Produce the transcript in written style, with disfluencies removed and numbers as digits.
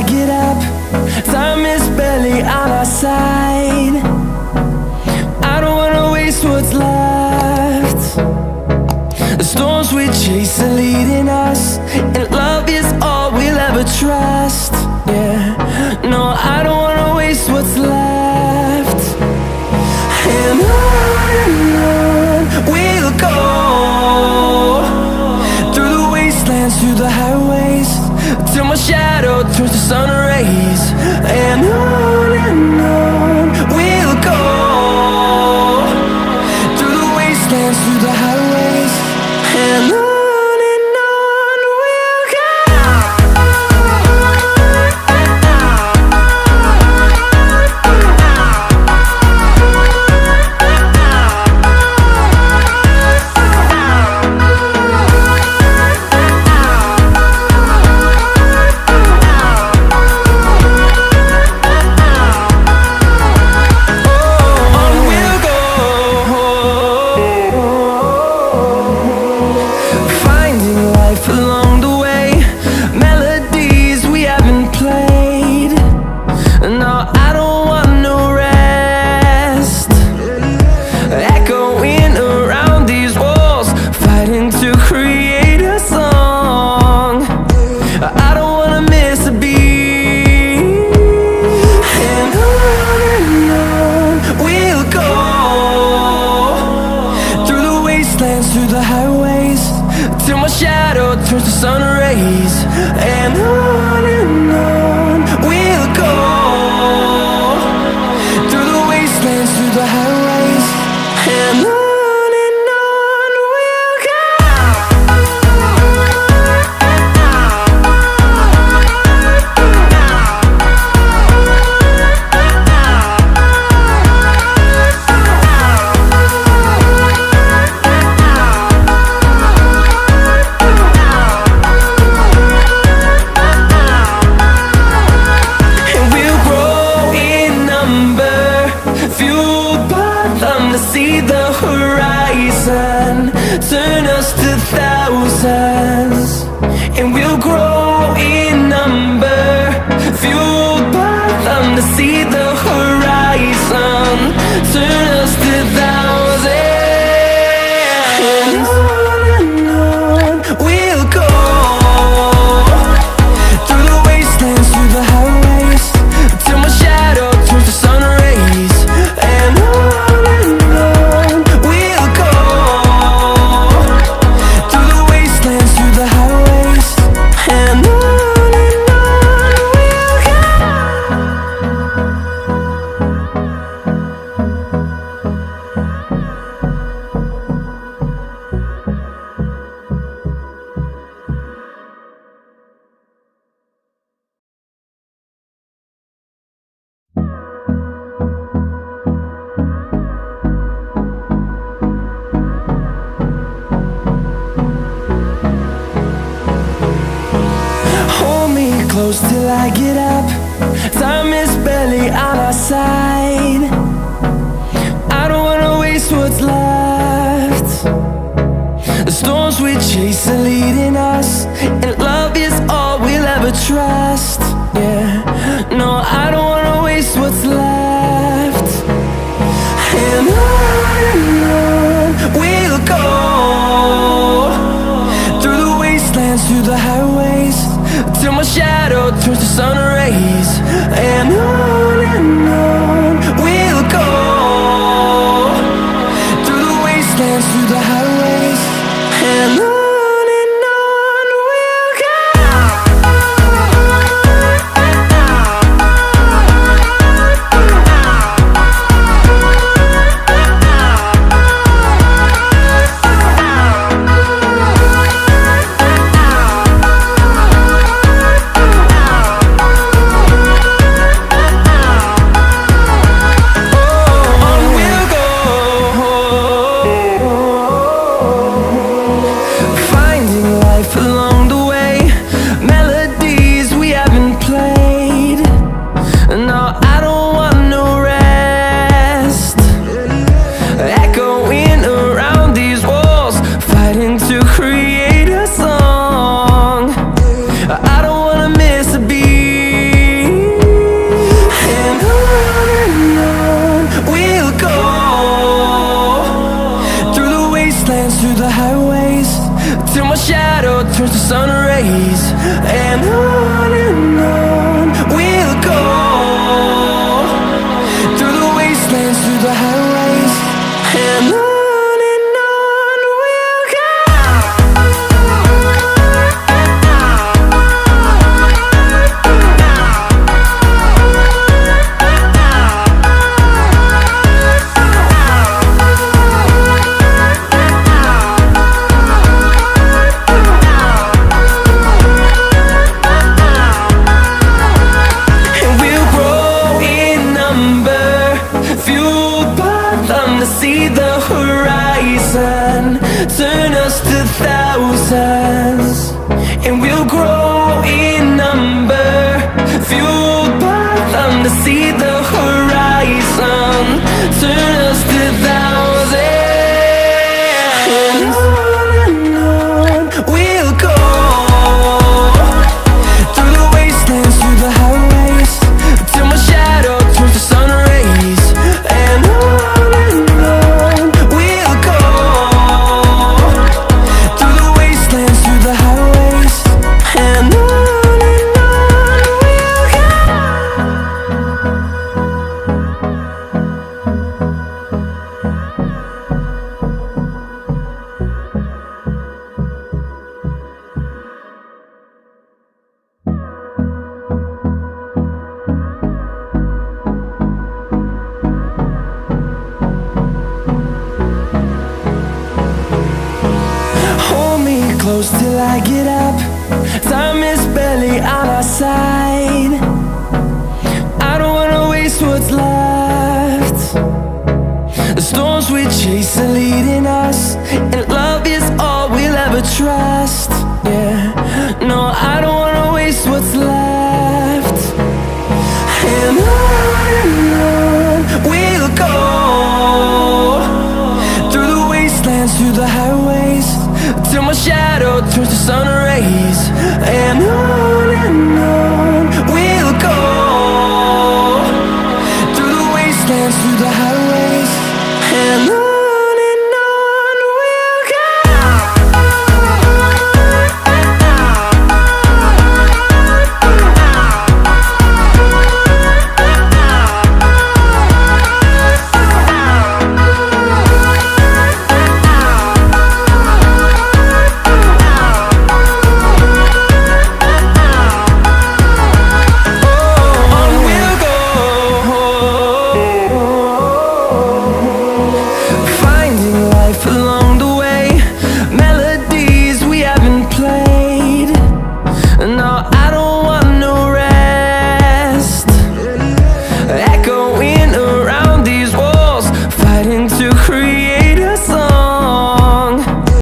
I get up. Time is barely on our side. I don't wanna waste what's left. The storms we chase are leading us, and love is all we'll ever trust. Yeah, no, I don't wanna waste what's left. And on we'll go, through the wastelands, through the highways, till my shadow turns to sun rays. And on we'll go, through the wastelands, through the highways, and on we'll go. Through the highways, till my shadow turns to sun rays. And on we'll go, through the wastelands, through the highways, and on we'll go. See the horizon turn us to thousands, and we'll grow in number, fueled by them. To see the horizon turn us to thousands, and on we'll go, through the wastelands, through the highways, till my shadow turns to sun rays. And close till I get up. Time is barely on our side. I don't wanna waste what's left. The storms we chase are leading us, and love is all we'll ever trust. Yeah, no, I don't wanna waste what's left. And on we'll go, through the wastelands, through the highways, till my shadow turns to sun rays. And on number, fueled by them to see the horizon, turn us to thousands, and we'll grow in number, fueled by them to see the horizon, turn us to thousands, and on we'll go, through the wastelands, through the highways, till my shadow turns to sun rays, and on we'll go, through the wastelands, through the highways, and on we'll go. Hold me close till I get up. Time is barely on our side. I don't wanna waste what's left. The storms we chase are leading us, and love is all we'll ever trust. Yeah, no, I don't wanna waste what's left. And on we'll go, through the wastelands, through the highways, till my shadow turns to sun